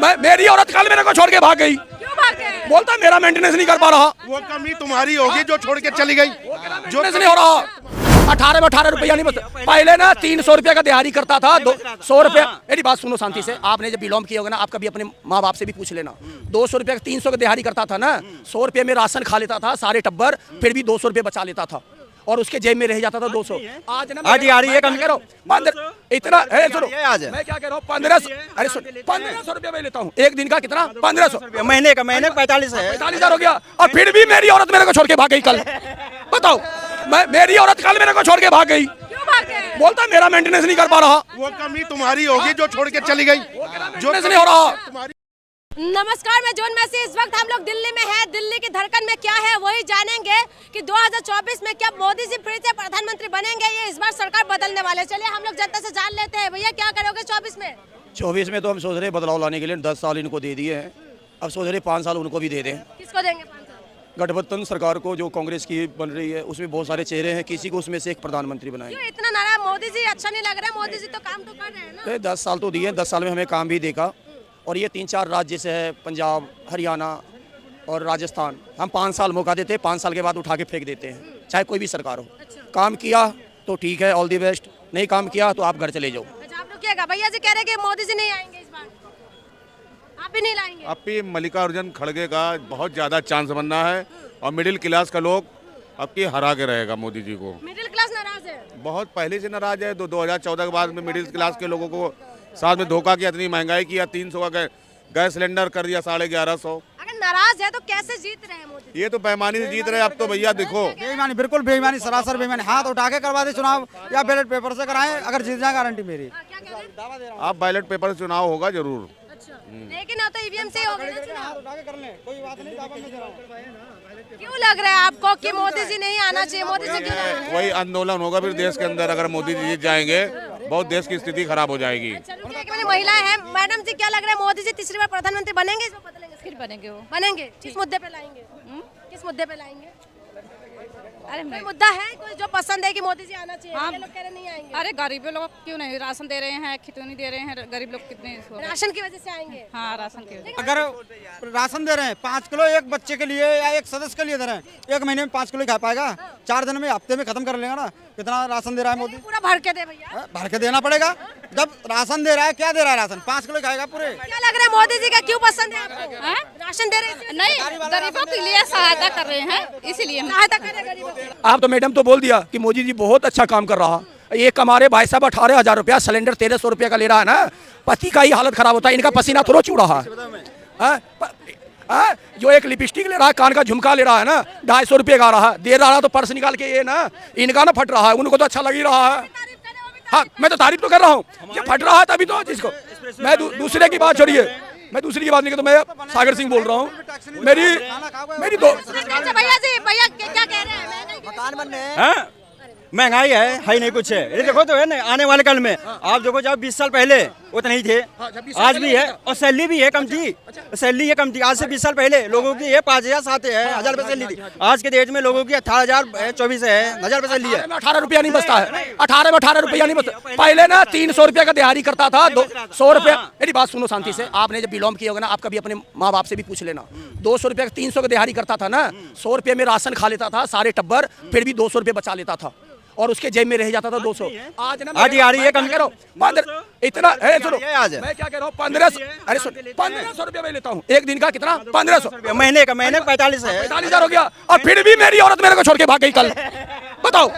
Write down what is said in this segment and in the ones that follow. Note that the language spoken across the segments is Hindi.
मेरी औरत कल मेरे को छोड़ के भाग गई। क्यों भाग गए? बोलता मेरा मेंटेनेंस नहीं कर पा रहा। वो कमी तुम्हारी होगी जो छोड़ के चली गई। जो नहीं हो रहा। 18 रुपया नहीं बचता। पहले ना 300 रुपया का दिहाड़ी करता था, 100 रुपया। मेरी बात सुनो शांति से, आपने जब बिलोंग किया होगा ना, आप कभी अपने माँ बाप से भी पूछ लेना। 200 रुपया 300 का दिहाड़ी करता था ना, 100 रुपये में राशन खा लेता था सारे टब्बर, फिर भी 200 रुपये बचा लेता था और उसके जेब में रह जाता था 200। आज ना दिहाड़ी कम करो इतना है। सुनो मैं क्या कह रहा हूँ, 1500, अरे सुन 1500 रुपया मैं लेता हूँ एक दिन का। कितना? 1500 महीने का 45 है। 45,000 हो गया। और फिर भी मेरी औरत मेरे को छोड़ के भाग गई कल। बताओ, मेरी औरत कल मेरे को छोड़ के भाग गई। क्यों भाग गए? बोलता मेरा मेंटेनेंस नहीं कर पा रहा। वो कमी तुम्हारी होगी जो छोड़ के चली गई। जो नहीं हो रहा। नमस्कार, मैं जोन में से इस वक्त हम लोग दिल्ली में है। दिल्ली की धड़कन में क्या है वही जानेंगे कि 2024 में क्या मोदी जी फिर से प्रधानमंत्री बनेंगे, ये इस बार सरकार बदलने वाले। चलिए हम लोग जनता से जान लेते हैं। भैया क्या करोगे 24 में? 24 में तो हम सोच रहे हैं बदलाव लाने के लिए 10 साल इनको दे दिए हैं, अब सोच रहे 5 साल उनको भी दे दें। किसको देंगे 5 साल? गठबंधन सरकार को जो कांग्रेस की बन रही है उसमें बहुत सारे चेहरे हैं, किसी को उसमें से एक प्रधानमंत्री बनाएंगे। क्यों इतना नाराज? मोदी जी अच्छा नहीं लग रहा है? मोदी जी तो काम तो कर रहे हैं ना। 10 साल तो दिए, 10 साल में हमें काम भी देखा। और ये 3-4 राज्य से है, पंजाब, हरियाणा और राजस्थान, हम 5 साल मौका देते हैं, 5 साल के बाद उठा के फेंक देते हैं, चाहे कोई भी सरकार हो। काम किया तो ठीक है, ऑल दी बेस्ट, नहीं काम किया तो आप घर चले जाओ। अच्छा, आप रुकिएगा। भैया जी कह रहे हैं कि मोदी जी नहीं आएंगे इस बार, आप भी नहीं लाएंगे? अब भी मल्लिकार्जुन खड़गे का बहुत ज्यादा चांस बनना है और मिडिल क्लास का लोग अब की हरा के रहेगा मोदी जी को। मिडिल क्लास नाराज है? बहुत पहले से नाराज है। 2014 के बाद में मिडिल क्लास के लोगों को साथ में धोखा किया, इतनी महंगाई किया, 300 का गैस सिलेंडर कर दिया 1150। अगर नाराज है तो कैसे जीत रहे हैं मोदी? ये तो बेईमानी से जीत रहे हैं। अब तो भैया देखो, बेईमानी, बिल्कुल बेईमानी, सरासर बेईमानी। हाथ उठा के करवा दे चुनाव या बैलेट पेपर से कराएं, अगर जीत जाए गारंटी मेरी। क्या कह रहे हैं? आप बैलेट पेपर से चुनाव होगा जरूर। अच्छा, लेकिन अब तो ईवीएम से ही होगा ना चुनाव। उठा के कर लें, कोई बात नहीं, दावा में जरा। क्यों लग रहा है आपको कि मोदी जी नहीं आना चाहिए? मोदी जी क्यों नहीं? वही आंदोलन होगा फिर देश के अंदर। अगर मोदी जी जीत जाएंगे बहुत देश की स्थिति खराब हो जाएगी। अच्छा, रुकिए, एक मिनट, महिलाएं हैं। मैडम जी क्या लग रहा है, मोदी जी तीसरी बार प्रधानमंत्री बनेंगे? इस बार बदलेंगे? फिर बनेंगे वो। बनेंगे। किस मुद्दे पे लाएंगे? किस मुद्दे पे लाएंगे? अरे कोई मुद्दा है कोई जो पसंद है कि मोदी जी आना चाहिए? ये लोग कह रहे नहीं आएंगे। अरे गरीब लोग क्यों नहीं, राशन दे रहे हैं, खिचड़ी दे रहे हैं, गरीब लोग कितने राशन की वजह से आएंगे? हाँ, राशन की वजह। अगर राशन दे रहे हैं 5 किलो एक बच्चे के लिए या एक सदस्य के लिए दे रहे हैं, एक महीने में 5 किलो खा पाएगा? 4 दिन में, हफ्ते में खत्म कर लेगा ना। कितना राशन दे रहा है मोदी? पूरा भर के दे भैया। भर के देना पड़ेगा। जब राशन दे रहा है, क्या दे रहा है राशन? 5 किलो खाएगा पूरे। क्या लग रहा है मोदी जी का क्यों पसंद है आपको? राशन दे रहे हैं? नहीं, गरीबों के लिए सहायता कर रहे हैं, इसीलिए सहायता कर रहे हैं गरीबों की। आप तो मैडम तो बोल दिया कि मोदी जी बहुत अच्छा काम कर रहा। ये कमारे भाई साहब 18,000 रुपया, सिलेंडर 1300 रुपया का ले रहा है ना। पति का ही हालत खराब होता है, इनका पसीना थोड़ा चूड़ रहा है। जो एक लिपस्टिक ले रहा है, कान का झुमका ले रहा है ना, 250 रुपये का रहा है, दे रहा तो पर्स निकाल के ये ना इनका ना फट रहा है, उनको तो अच्छा लग ही रहा है। हाँ, मैं तो तारीफ तो कर रहा हूँ, जब फट रहा है तभी तो जिसको मैं दूसरे की बात छोड़िए, मैं दूसरी की बात नहीं, तो मैं सागर सिंह बोल रहा हूँ। मेरी दो भैया जी, भैया क्या कह रहे हैं? मकान बनने हैं, महंगाई है नहीं कुछ है। ये देखो तो है ना, आने वाले कल में आप देखो, जब 20 साल पहले उतना ही थे, आज भी है। और सैलरी भी है कम थी, सैलरी है कम थी। आज से 20 साल पहले लोगों की 5,000 7 है 1,000 रुपये सैलरी थी। आज के डेट में लोगों की 18,000 24 है 1,000 रुपये सैलरी है। 18 रुपया नहीं बचता है, 18 रुपया नहीं बचता। पहले ना 300 रुपया का दिहाड़ी करता था, 100 रुपया। मेरी बात सुनो शांति से, आपने जब बिलोंग किया होगा ना, आप कभी अपने माँ बाप से भी पूछ लेना। 200 रुपया 300 का दिहाड़ी करता था ना, 100 रुपये में राशन खा लेता था सारे टब्बर, फिर भी 200 रुपये बचा लेता था और उसके जेब में रह जाता था 200। आज ना दिहाड़ी कम करो, इतना है। सुनो आज मैं क्या कह रहा हूँ, 1500, अरे सुन 1500 रुपया मैं लेता हूँ एक दिन का। कितना? 1500 महीने का, महीने 45 है। 45,000 हो गया। और फिर भी मेरी औरत मेरे को छोड़ के भाग गई कल। बताओ,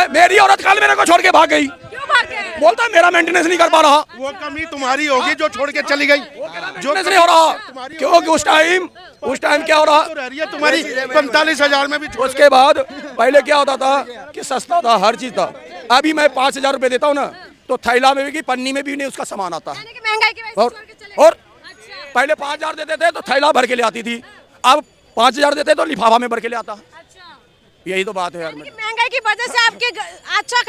मेरी औरत कल मेरे को छोड़ के भाग गई। क्यों भाग गए? बोलता मेरा मेंटेनेंस नहीं कर पा रहा। वो कमी तुम्हारी होगी जो छोड़ के चली गई। जो नहीं हो रहा, क्योंकि उस टाइम क्या हो रहा, तुम्हारी 45,000 में भी। उसके बाद पहले क्या होता था कि सस्ता था, हर चीज था। अभी मैं 5,000 रुपये देता हूँ ना, तो थैला में भी, पन्नी में भी नहीं उसका सामान आता है। महंगाई की वजह से छोड़ के चले? और पहले 5,000 देते थे तो थैला भर के ले आती थी, अब 5,000 देते तो लिफाफा में भर के ले आता। यही तो बात है यार। महंगाई की वजह से आपके अच्छा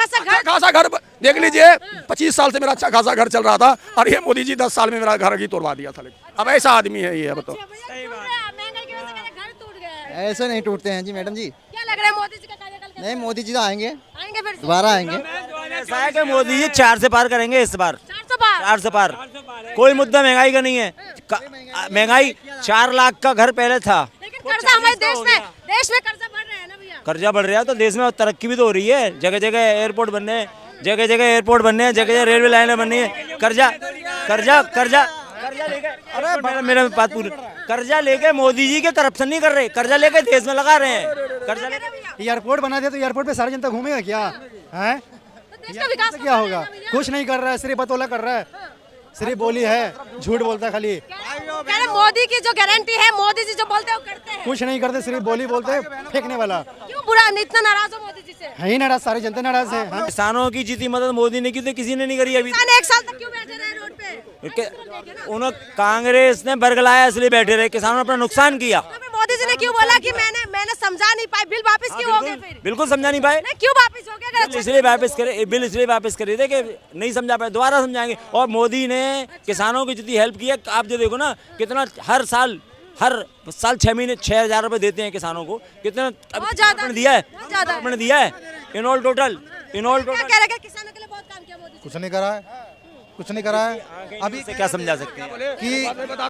खासा घर देख लीजिए, 25 साल से मेरा अच्छा खासा घर चल रहा था, और ये मोदी जी 10 साल में मेरा घर ही तोड़वा दिया था। अब ऐसा आदमी है ये, बताओ। महंगाई की वजह से घर टूट गए। ऐसे नहीं टूटते हैं जी मैडम जी। क्या लग रहा है मोदी जी का कार्यकाल? नहीं, मोदी जी तो आएंगे फिर दोबारा आएंगे। ऐसा है कि मोदी जी 4 से पार करेंगे इस बार। 400 400 पार। 400 पार। कोई मुद्दा महंगाई का नहीं है। महंगाई 4 लाख का घर पहले था। लेकिन कर्जा हमारे देश में कर्जा बढ़ रहा है ना भैया। कर्जा बढ़ रहा है तो देश में तरक्की भी तो हो रही है। जगह जगह एयरपोर्ट बनने हैं, जगह जगह एयरपोर्ट बनने हैं, जगह जगह रेलवे लाइनें बननी है। कर्जा कर्जा कर्जा कर्जा लेके, अरे मेरा बात पूरी, कर्जा लेके मोदी जी के करप्शन नहीं कर रहे, कर्जा लेके देश में लगा रहे हैं। कर्जा लेके एयरपोर्ट बना दिया तो एयरपोर्ट पे सारी जनता घूमेगा क्या है? देश का विकास क्या होगा? कुछ नहीं कर रहा है, सिर्फ बतौला कर रहा है, सिर्फ बोली है, झूठ बोलता है खाली। कह रहे मोदी की जो गारंटी है, मोदी जी जो बोलते हैं वो करते हैं। कुछ नहीं करते, सिर्फ बोली बोलते हैं, फेंकने वाला। क्यों बुरा इतना नाराज हो मोदी जी से? है ही नाराज, सारी जनता नाराज है। हाँ? किसानों की जितनी मदद मोदी ने की तो किसी ने नहीं करी अभी। किसान 1 साल तक क्यों बैठे रहे रोड पे? उन्होंने कांग्रेस ने बरगलाया इसलिए बैठे रहे, किसानों ने अपना नुकसान किया। तो फिर मोदी जी ने क्यों बोला कि मैंने समझा नहीं पाई, बिल वापस क्यों हो गए फिर? बिल्कुल समझा नहीं पाए, नहीं, क्यों वापस हो गया? बिल इसलिए वापस करे, बिल इसलिए वापस करे थे कि नहीं समझा पाए, दोबारा समझाएंगे। और मोदी ने किसानों की जितनी हेल्प की है, आप जो देखो ना कितना हर साल 6 महीने 6,000 रुपए देते हैं किसानों को, कितना बहुत ज्यादा दिया है, बहुत ज्यादा है। आपने दिया है इन ऑल टोटल। क्या कह रहे हैं? किसानों के लिए बहुत काम किया मोदी जी। कुछ नहीं करा है, कुछ नहीं करा है। अभी से क्या समझा सकते हैं कि